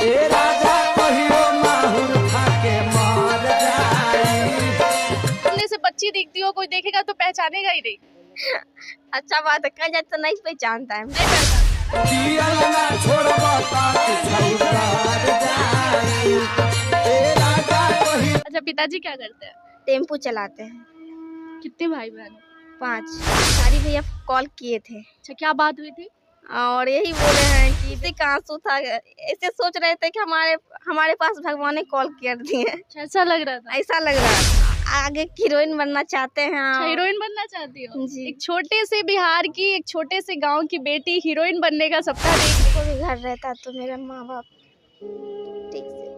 ए राजा कहियो माहुर खा के मर जाई। सामने से बच्ची दिखती हो, कोई देखेगा तो पहचानेगा ही नहीं। अच्छा बात है, कहीं जाए तो नहीं पहचानता है। नहीं पहचानता। पियल ना छोड़बा तात छौकार जाई। ए राजा कहियो। अच्छा, पिताजी क्या करते हैं? टेम्पू चलाते हैं। कितने भाई बहन? 5। सारी भैया कॉल किए थे अच्छा, क्या बात हुई थी? और यही बोले हैं कि इसी का आंसू था, ऐसे सोच रहे थे कि हमारे पास भगवान ने कॉल कर दिए। अच्छा, ऐसा लग रहा था। ऐसा लग रहा था। आगे हीरोइन बनना चाहते हैं अच्छा, आप। हीरोइन बनना चाहती हो? जी। एक छोटे से बिहार की, एक छोटे से गांव की बेटी हीरोइन बनने का सपना देख। को भी घर रहता तो मेरा माँ बाप ठीक से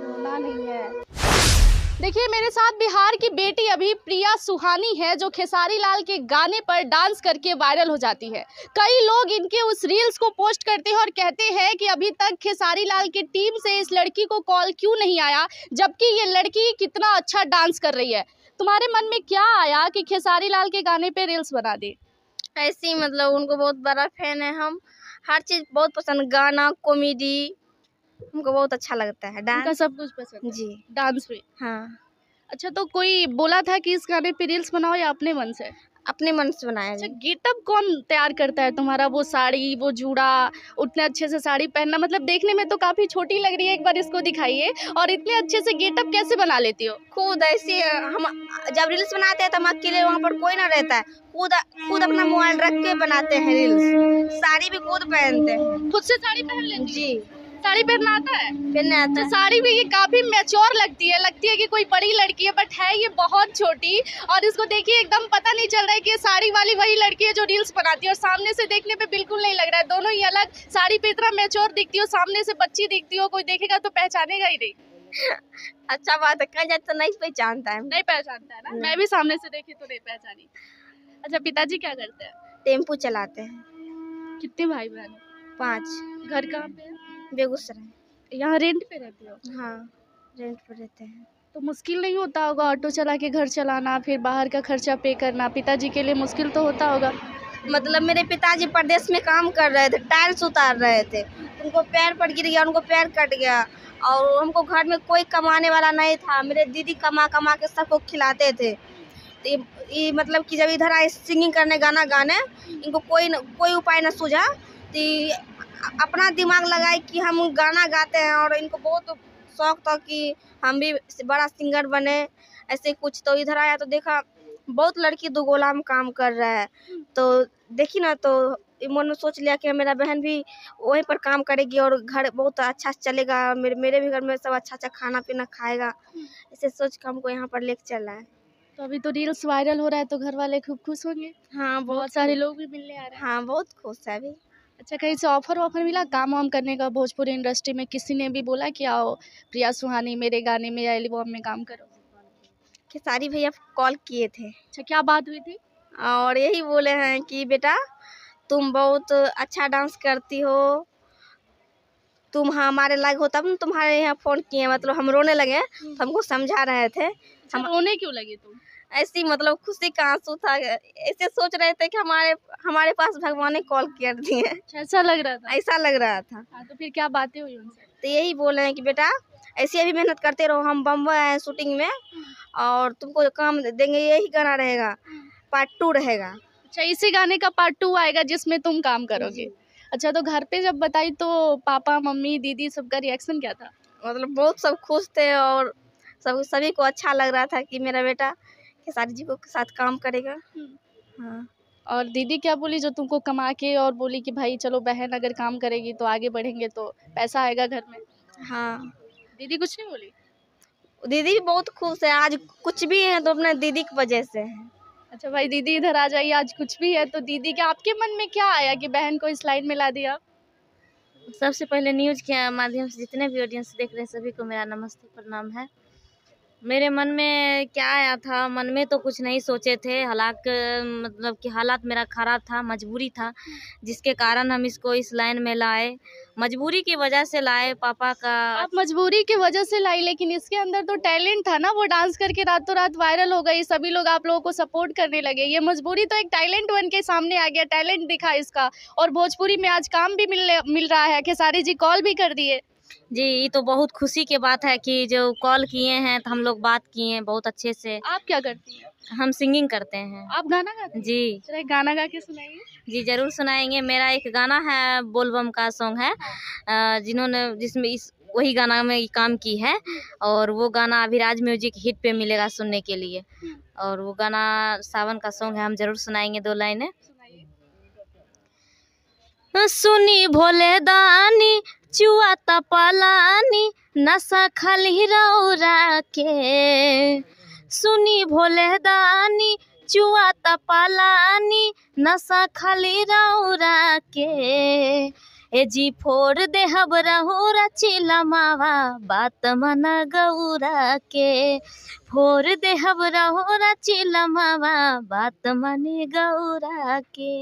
होना नहीं है। देखिए, मेरे साथ बिहार की बेटी अभी प्रिया सुहानी है, जो खेसारी लाल के गाने पर डांस करके वायरल हो जाती है। कई लोग इनके उस रील्स को पोस्ट करते हैं और कहते हैं कि अभी तक खेसारी लाल की टीम से इस लड़की को कॉल क्यों नहीं आया, जबकि ये लड़की कितना अच्छा डांस कर रही है। तुम्हारे मन में क्या आया कि खेसारी लाल के गाने पे रील्स बना दी? ऐसे ही मतलब उनको बहुत बड़ा फैन है हम। हर चीज बहुत पसंद, गाना, कॉमेडी हमको बहुत अच्छा लगता है। उनका डांस सब कुछ पसंद है? जी डांस भी? हाँ, अच्छा, तो कोई बोला था कि इस गाने पे रील्स बनाओ या अपने मन से? अपने मन से बनाया अच्छा, जी। गेटअप कौन तैयार करता है तुम्हारा? वो साड़ी, वो जूड़ा, उतने अच्छे से साड़ी पहनना, मतलब देखने में तो काफी छोटी लग रही है, एक बार इसको दिखाइए। और इतने अच्छे से गेटअप कैसे बना लेती हो? खुद ऐसे हम जब रील्स बनाते हैं तो हम अकेले, वहाँ पर कोई ना रहता है, खुद अपना मोबाइल रख के बनाते हैं रील्स। साड़ी भी खुद पहनते हैं। खुद से साड़ी पहन लेती हो? जी, साड़ी पहनना आता है? पहनने आता तो है। साड़ी भी ये काफी मैच्योर लगती है कि कोई बड़ी लड़की है, बट है ये बहुत छोटी। और इसको देखिए, एकदम पता नहीं चल रहा है कि ये साड़ी वाली वही लड़की है जो रील्स बनाती है, और सामने से देखने पे बिल्कुल नहीं लग रहा है। दोनों ही अलग। साड़ी पे इतना मैच्योर दिखती हो, सामने से बच्ची दिखती हो, कोई देखेगा तो पहचानेगा ही नहीं। अच्छा बात है, कहीं जाए तो नहीं पहचानता है। नहीं पहचानता है ना? मैं भी सामने से देखी तो नहीं पहचानी। अच्छा, पिताजी क्या करते हैं? टेम्पू चलाते हैं। कितने भाई बहन? 5। घर कहाँ पे है? बेगूसराय। यहाँ रेंट पे रहती हो? हाँ, रेंट पर रहते हैं। तो मुश्किल नहीं होता होगा ऑटो चला के घर चलाना, फिर बाहर का खर्चा पे करना? पिताजी के लिए मुश्किल तो होता होगा। मतलब मेरे पिताजी प्रदेश में काम कर रहे थे, टाइल्स उतार रहे थे, उनको पैर पर गिर गया, उनको पैर कट गया, और हमको घर में कोई कमाने वाला नहीं था। मेरे दीदी कमा कमा के सबको खिलाते थे। तो ये मतलब कि जब इधर आए सिंगिंग करने, गाना गाने, इनको कोई उपाय न सूझा, तो ये अपना दिमाग लगाए कि हम गाना गाते हैं, और इनको बहुत शौक था कि हम भी बड़ा सिंगर बने, ऐसे कुछ। तो इधर आया तो देखा बहुत लड़की दुगोला में काम कर रहा है, तो देखी ना, तो मन में सोच लिया कि मेरा बहन भी वहीं पर काम करेगी और घर बहुत अच्छा से चलेगा, मेरे भी घर में सब अच्छा अच्छा खाना पीना खाएगा। ऐसे सोच के हमको यहाँ पर लेके चला है। तो अभी तो रील्स वायरल हो रहा है, तो घर वाले खूब खुश होंगे। हाँ, बहुत सारे लोग भी मिलने आ रहे हैं। हाँ, बहुत खुश है अभी। अच्छा, कहीं से ऑफर वॉफर मिला काम वाम करने का? भोजपुरी इंडस्ट्री में किसी ने भी बोला कि आओ प्रिया सुहानी मेरे गाने में या एल्बम में काम करो? खेसारी भैया कॉल किए थे अच्छा, क्या बात हुई थी? और यही बोले हैं कि बेटा तुम बहुत अच्छा डांस करती हो, तुम हमारे लायक हो, तब न तुम्हारे यहाँ फ़ोन किए। मतलब हम रोने लगे, तो हमको समझा रहे थे। अच्छा, रोने क्यों लगी तुम? ऐसी मतलब खुशी का आंसू था, ऐसे सोच रहे थे कि हमारे पास भगवान ने कॉल कर दिए। अच्छा, ऐसा लग रहा था? ऐसा लग रहा था। हाँ, तो फिर क्या बातें हुई उनसे? तो यही बोले हैं कि बेटा ऐसे अभी मेहनत करते रहो, हम बम्बई आए शूटिंग में और तुमको काम देंगे, यही गाना रहेगा, पार्ट 2 रहेगा। अच्छा, इसी गाने का पार्ट 2 आएगा जिसमें तुम काम करोगे? अच्छा, तो घर पे जब बताई तो पापा, मम्मी, दीदी सबका रिएक्शन क्या था? मतलब बहुत सब खुश थे, और सभी को अच्छा लग रहा था कि मेरा बेटा खेसारी जी को साथ काम करेगा। हाँ, और दीदी क्या बोली जो तुमको कमा के और बोली कि भाई चलो बहन अगर काम करेगी तो आगे बढ़ेंगे, तो पैसा आएगा घर में? हाँ, दीदी कुछ नहीं बोली? दीदी भी बहुत खुश है। आज कुछ भी है तो अपने दीदी की वजह से है। अच्छा भाई, दीदी इधर आ जाइए। आज कुछ भी है तो दीदी के आपके मन में क्या आया कि बहन को इस लाइन में ला दिया? सबसे पहले न्यूज़ के माध्यम से जितने भी ऑडियंस देख रहे हैं सभी को मेरा नमस्ते प्रणाम है। मेरे मन में क्या आया था, मन में तो कुछ नहीं सोचे थे। मतलब कि हालात मेरा खराब था, मजबूरी था, जिसके कारण हम इसको इस लाइन में लाए। मजबूरी की वजह से लाए। पापा का आप मजबूरी की वजह से लाई, लेकिन इसके अंदर तो टैलेंट था ना। वो डांस करके रातों रात वायरल हो गई, सभी लोग आप लोगों को सपोर्ट करने लगे। ये मजबूरी तो एक टैलेंट बन के सामने आ गया, टैलेंट दिखा इसका। और भोजपुरी में आज काम भी मिल रहा है। खेसारी जी कॉल भी कर दिए। जी, ये तो बहुत खुशी की बात है कि जो कॉल किए हैं तो हम लोग बात किए हैं बहुत अच्छे से। आप क्या करती हैं? हम सिंगिंग करते हैं। आप गाना गाते हैं? जी चलो एक गाना गा के सुनाइए। जी, जरूर सुनाएंगे। मेरा एक गाना है, बोलबम का सॉन्ग है, जिसमें वही गाना में काम की है। और वो गाना अभिराज म्यूजिक हिट पे मिलेगा सुनने के लिए। और वो गाना सावन का सॉन्ग है, हम जरूर सुनाएंगे 2 लाइनें। सुनी भोले दानी चुआ तपालानी नशा खाली रौरा के। सुनी भोले दानी चुआ तपालानी नशा खाली रौरा के। ए जी फोड़ दे हब रहुरा चिलमावा बात मन गौरा के। फोड़ दे हब रहुरा चिलमावा बात मन गौरा के।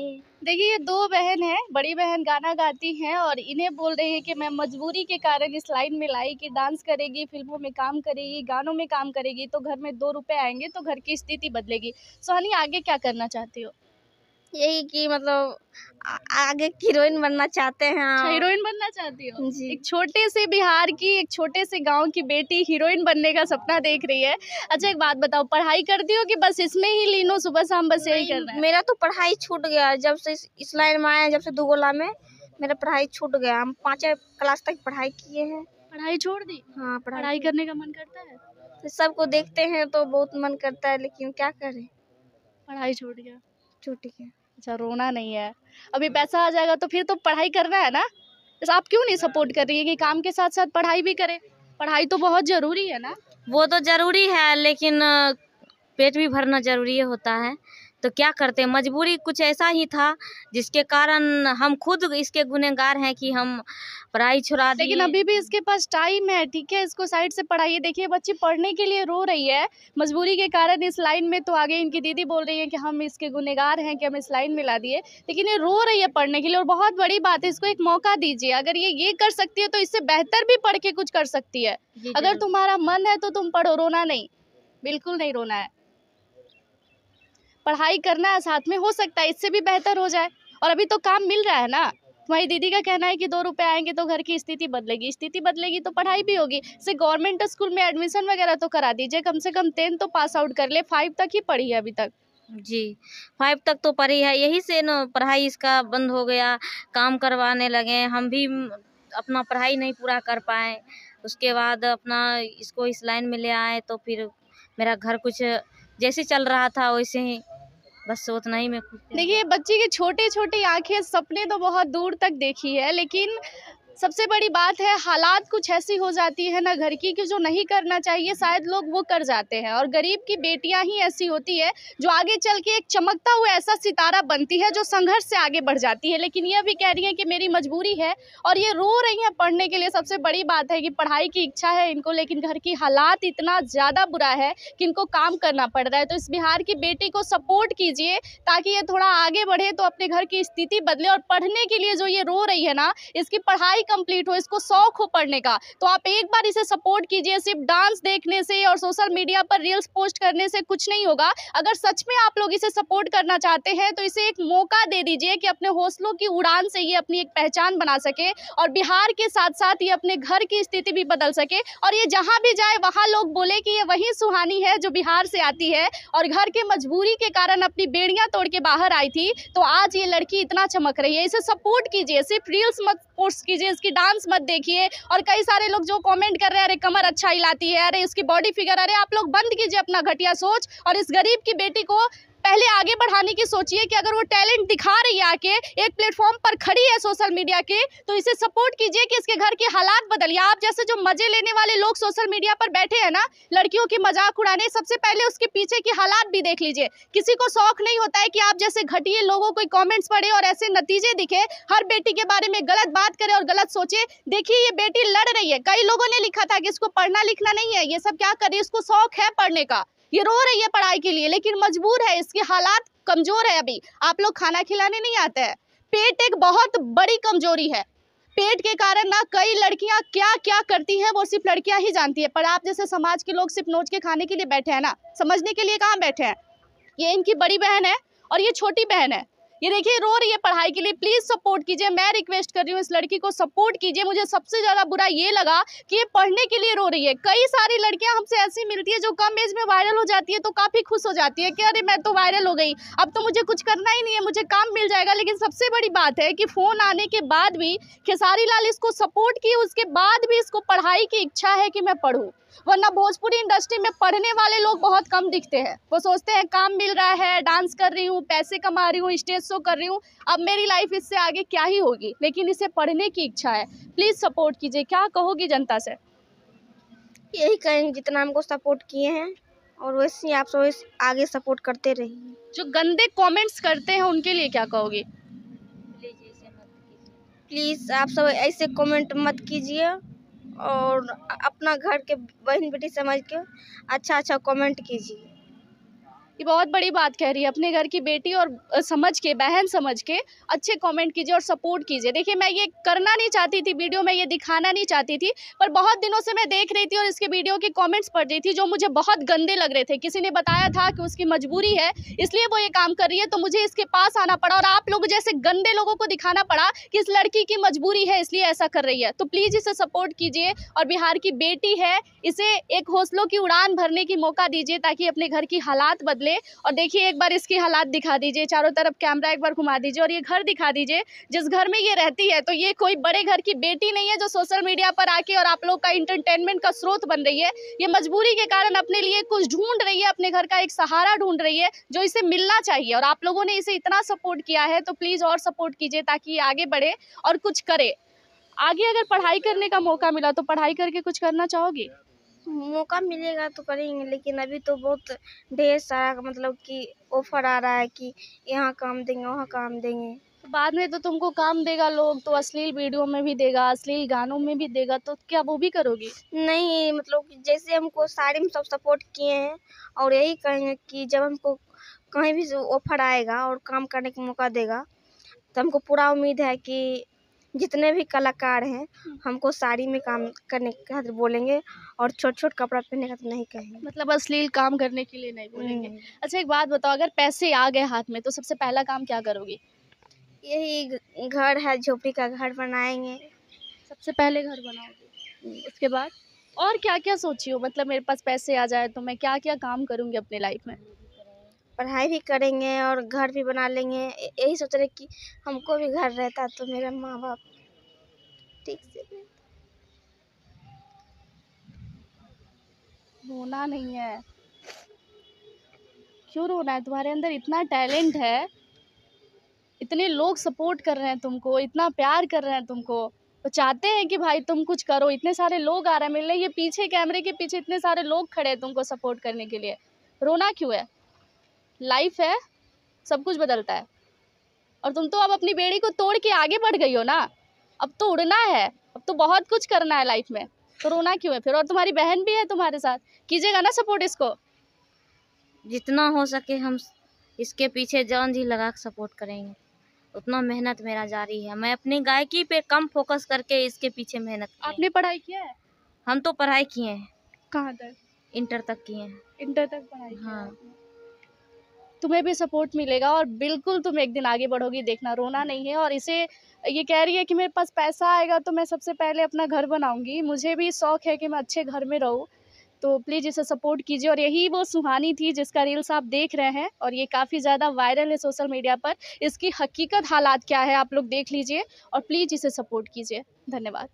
देखिए ये 2 बहन हैं, बड़ी बहन गाना गाती हैं और इन्हें बोल रही है कि मैं मजबूरी के कारण इस लाइन में लाई कि डांस करेगी, फिल्मों में काम करेगी, गानों में काम करेगी तो घर में 2 रुपए आएंगे तो घर की स्थिति बदलेगी। सोहानी आगे क्या करना चाहती हो? यही कि मतलब आगे हीरोइन बनना चाहते हैं। अच्छा, हीरोइन बनना चाहती हो? जी। एक छोटे से बिहार की, एक छोटे से गांव की बेटी हीरोइन बनने का सपना देख रही है। अच्छा एक बात बताओ, पढ़ाई करती हो कि बस इसमें ही लीन हो, सुबह शाम बस यही करना है? मेरा तो पढ़ाई छूट गया जब से इस लाइन में आया, जब से दुगोला में मेरा पढ़ाई छूट गया। हम 5वीं क्लास तक पढ़ाई किए हैं। पढ़ाई छोड़ दी? हाँ, पढ़ाई करने का मन करता है? तो सबको देखते हैं तो बहुत मन करता है, लेकिन क्या करें, पढ़ाई छूट गया। छूट गया। अच्छा, रोना नहीं है। अभी पैसा आ जाएगा तो फिर तो पढ़ाई करना है ना। तो आप क्यों नहीं सपोर्ट कर रही है कि काम के साथ साथ पढ़ाई भी करें? पढ़ाई तो बहुत जरूरी है ना। वो तो जरूरी है, लेकिन पेट भी भरना जरूरी होता है। तो क्या करते हैं, मजबूरी कुछ ऐसा ही था जिसके कारण हम खुद इसके गुनहगार हैं कि हम पढ़ाई छुड़ा दिए। लेकिन अभी भी इसके पास टाइम है, ठीक है, इसको साइड से पढ़ाइए। देखिए बच्ची पढ़ने के लिए रो रही है मजबूरी के कारण इस लाइन में। तो आगे इनकी दीदी बोल रही है कि हम इसके गुनहगार हैं कि हम इस लाइन में ला दिए, लेकिन ये रो रही है पढ़ने के लिए। और बहुत बड़ी बात है, इसको एक मौका दीजिए। अगर ये कर सकती है तो इससे बेहतर भी पढ़ के कुछ कर सकती है। अगर तुम्हारा मन है तो तुम पढ़ो, रोना नहीं, बिल्कुल नहीं रोना है। पढ़ाई करना है साथ में, हो सकता है इससे भी बेहतर हो जाए। और अभी तो काम मिल रहा है ना। तुम्हारी दीदी का कहना है कि 2 रुपए आएंगे तो घर की स्थिति बदलेगी। स्थिति बदलेगी तो पढ़ाई भी होगी। से गवर्नमेंट स्कूल में एडमिशन वगैरह तो करा दीजिए, कम से कम 10 तो पास आउट कर ले। 5 तक ही पढ़ी है अभी तक। जी, 5 तक तो पढ़ी है, यही से न पढ़ाई इसका बंद हो गया। काम करवाने लगे, हम भी अपना पढ़ाई नहीं पूरा कर पाए। उसके बाद अपना इसको इस लाइन में ले आए तो फिर मेरा घर कुछ जैसे चल रहा था वैसे ही, बस उतना ही मैं खुश थी। देखिए बच्ची की छोटी छोटी आंखें, सपने तो बहुत दूर तक देखी है, लेकिन सबसे बड़ी बात है हालात कुछ ऐसी हो जाती है ना घर की कि जो नहीं करना चाहिए शायद लोग वो कर जाते हैं। और गरीब की बेटियां ही ऐसी होती है जो आगे चल के एक चमकता हुआ ऐसा सितारा बनती है जो संघर्ष से आगे बढ़ जाती है। लेकिन ये भी कह रही है कि मेरी मजबूरी है और ये रो रही हैं पढ़ने के लिए। सबसे बड़ी बात है कि पढ़ाई की इच्छा है इनको, लेकिन घर की हालात इतना ज़्यादा बुरा है कि इनको काम करना पड़ रहा है। तो इस बिहार की बेटी को सपोर्ट कीजिए ताकि ये थोड़ा आगे बढ़े, तो अपने घर की स्थिति बदले। और पढ़ने के लिए जो ये रो रही है ना, इसकी पढ़ाई कंप्लीट हो, इसको शौक हो पढ़ने का, तो आप एक बार इसे सपोर्ट कीजिए। सिर्फ डांस देखने से और सोशल मीडिया पर रील्स पोस्ट करने से कुछ नहीं होगा। अगर सच में आप लोग इसे सपोर्ट करना चाहते हैं तो इसे एक मौका दे दीजिए कि अपने हौसलों की उड़ान से ये अपनी एक पहचान बना सके और बिहार के साथ साथ ये अपने घर की स्थिति भी बदल सके। और ये जहाँ भी जाए वहाँ लोग बोले कि ये वही सुहानी है जो बिहार से आती है और घर के मजबूरी के कारण अपनी बेड़ियां तोड़ के बाहर आई थी, तो आज ये लड़की इतना चमक रही है। इसे सपोर्ट कीजिए, सिर्फ रील्स मत पोस्ट कीजिए, इसकी डांस मत देखिए। और कई सारे लोग जो कमेंट कर रहे हैं, अरे कमर अच्छा हिलाती है, अरे इसकी बॉडी फिगर, अरे आप लोग बंद कीजिए अपना घटिया सोच और इस गरीब की बेटी को पहले आगे बढ़ाने की सोचिए कि अगर वो टैलेंट दिखा रही है आके एक प्लेटफॉर्म पर खड़ी है सोशल मीडिया के, तो इसे सपोर्ट कीजिए कि इसके घर के हालात बदलिए। आप जैसे जो मजे लेने वाले लोग सोशल मीडिया पर बैठे हैं ना, लड़कियों की मजाक उड़ाने, सबसे पहले उसके पीछे की हालात भी देख लीजिए। किसी को शौक नहीं होता है कि आप जैसे घटिया लोगों को कमेंट्स पढ़े और ऐसे नतीजे दिखे, हर बेटी के बारे में गलत बात करे और गलत सोचे। देखिए ये बेटी लड़ रही है, कई लोगों ने लिखा था कि इसको पढ़ना लिखना नहीं है, ये सब क्या कर रही है, इसको शौक है पढ़ने का, ये रो रही है पढ़ाई के लिए, लेकिन मजबूर है, इसके हालात कमजोर है। अभी आप लोग खाना खिलाने नहीं आते हैं। पेट एक बहुत बड़ी कमजोरी है। पेट के कारण ना कई लड़कियां क्या क्या करती हैं वो सिर्फ लड़कियां ही जानती है, पर आप जैसे समाज के लोग सिर्फ नोच के खाने के लिए बैठे हैं ना, समझने के लिए कहाँ बैठे हैं। ये इनकी बड़ी बहन है और ये छोटी बहन है। ये देखिए रो रही है पढ़ाई के लिए, प्लीज सपोर्ट कीजिए। मैं रिक्वेस्ट कर रही हूँ इस लड़की को सपोर्ट कीजिए। मुझे सबसे ज्यादा बुरा ये लगा कि ये पढ़ने के लिए रो रही है। कई सारी लड़कियां हमसे ऐसी मिलती है जो कम एज में वायरल हो जाती है तो काफी खुश हो जाती है कि अरे मैं तो वायरल हो गई, अब तो मुझे कुछ करना ही नहीं है, मुझे काम मिल जाएगा। लेकिन सबसे बड़ी बात है कि फोन आने के बाद भी खेसारी लाल इसको सपोर्ट किए, उसके बाद भी इसको पढ़ाई की इच्छा है कि मैं पढ़ूं। वरना भोजपुरी इंडस्ट्री में पढ़ने वाले लोग बहुत कम दिखते हैं। वो सोचते हैं काम मिल रहा है, डांस कर रही हूँ, पैसे कमा रही हूँ, स्टेज शो कर रही हूँ, अब मेरी लाइफ इससे आगे क्या ही होगी। लेकिन इसे पढ़ने की इच्छा है, प्लीज सपोर्ट कीजिए। क्या कहोगी जनता से? यही कहेंगे जितना हमको सपोर्ट किए हैं और वैसे ही आप सब आगे सपोर्ट करते रहिए। जो गंदे कमेंट्स करते हैं उनके लिए क्या कहोगी? प्लीज़ आप सब ऐसे कमेंट मत कीजिए और अपना घर के बहन बेटी समझ के अच्छा अच्छा कमेंट कीजिए। ये बहुत बड़ी बात कह रही है, अपने घर की बेटी और समझ के, बहन समझ के अच्छे कमेंट कीजिए और सपोर्ट कीजिए। देखिए मैं ये करना नहीं चाहती थी, वीडियो में ये दिखाना नहीं चाहती थी, पर बहुत दिनों से मैं देख रही थी और इसके वीडियो के कमेंट्स पढ़ रही थी जो मुझे बहुत गंदे लग रहे थे। किसी ने बताया था कि उसकी मजबूरी है इसलिए वो ये काम कर रही है, तो मुझे इसके पास आना पड़ा और आप लोग जैसे गंदे लोगों को दिखाना पड़ा कि इस लड़की की मजबूरी है इसलिए ऐसा कर रही है। तो प्लीज़ इसे सपोर्ट कीजिए और बिहार की बेटी है, इसे एक हौसलों की उड़ान भरने की मौका दीजिए ताकि अपने घर की हालात बदले। और देखिए एक बार इसकी हालात दिखा दीजिए, चारों तरफ कैमरा एक बार घुमा दीजिए और ये घर दिखा दीजिए जिस घर में ये रहती है। तो ये कोई बड़े घर की बेटी नहीं है जो सोशल मीडिया पर आके और आप लोग का इंटरटेनमेंट का स्रोत बन रही है। ये मजबूरी के कारण अपने लिए कुछ ढूंढ रही है, अपने घर का एक सहारा ढूंढ रही है जो इसे मिलना चाहिए। और आप लोगों ने इसे इतना सपोर्ट किया है तो प्लीज और सपोर्ट कीजिए ताकि ये आगे बढ़े और कुछ करे। आगे अगर पढ़ाई करने का मौका मिला तो पढ़ाई करके कुछ करना चाहोगी? मौका मिलेगा तो करेंगे, लेकिन अभी तो बहुत ढेर सारा मतलब कि ऑफर आ रहा है कि यहाँ काम देंगे वहाँ काम देंगे। तो बाद में तो तुमको काम देगा लोग, तो अश्लील वीडियो में भी देगा, अश्लील गानों में भी देगा, तो क्या वो भी करोगी? नहीं, मतलब कि जैसे हमको साड़ी में सब सपोर्ट किए हैं और यही कहेंगे कि जब हमको कहीं भी ऑफर आएगा और काम करने का मौका देगा तो हमको पूरा उम्मीद है कि जितने भी कलाकार हैं हमको साड़ी में काम करने के खातिर बोलेंगे और छोट छोट कपड़ा पहनने का तो नहीं कहेंगे। मतलब अश्लील काम करने के लिए नहीं बोलेंगे। अच्छा एक बात बताओ, अगर पैसे आ गए हाथ में तो सबसे पहला काम क्या करोगी? यही घर है, झोपड़ी का घर बनाएंगे। सबसे पहले घर बनाओगी, उसके बाद और क्या क्या सोची हो? मतलब मेरे पास पैसे आ जाए तो मैं क्या क्या काम करूंगी अपने लाइफ में? पढ़ाई भी करेंगे और घर भी बना लेंगे। यही सोच रहे कि हमको भी घर रहता तो मेरा माँ बाप ठीक से रहता। रोना नहीं है, क्यों रोना है? तुम्हारे अंदर इतना टैलेंट है, इतने लोग सपोर्ट कर रहे हैं तुमको, इतना प्यार कर रहे हैं तुमको, तो चाहते हैं कि भाई तुम कुछ करो। इतने सारे लोग आ रहे हैं मिलने, ये पीछे कैमरे के पीछे इतने सारे लोग खड़े हैं तुमको सपोर्ट करने के लिए। रोना क्यों है? लाइफ है, सब कुछ बदलता है। और तुम तो अब अपनी बेड़ी को तोड़ के आगे बढ़ गई हो ना, अब तो उड़ना है, अब तो बहुत कुछ करना है लाइफ में, तो रोना क्यों है फिर? और तुम्हारी बहन भी है तुम्हारे साथ, कीजिएगा ना सपोर्ट इसको। जितना हो सके हम इसके पीछे जान जी लगा के सपोर्ट करेंगे, उतना मेहनत मेरा जारी है। मैं अपनी गायकी पे कम फोकस करके इसके पीछे मेहनत करेंगे। आपने पढ़ाई किया है? हम तो पढ़ाई किए हैं। कहाँ तक? इंटर तक किए हैं। इंटर तक पढ़ाई किया है हाँ। आपने। तुम्हें भी सपोर्ट मिलेगा और बिल्कुल तुम एक दिन आगे बढ़ोगी, देखना, रोना नहीं है। और इसे ये कह रही है कि मेरे पास पैसा आएगा तो मैं सबसे पहले अपना घर बनाऊंगी। मुझे भी शौक है कि मैं अच्छे घर में रहूं, तो प्लीज़ इसे सपोर्ट कीजिए। और यही वो सुहानी थी जिसका रील्स आप देख रहे हैं और ये काफ़ी ज़्यादा वायरल है सोशल मीडिया पर। इसकी हकीकत हालात क्या है आप लोग देख लीजिए और प्लीज़ इसे सपोर्ट कीजिए। धन्यवाद।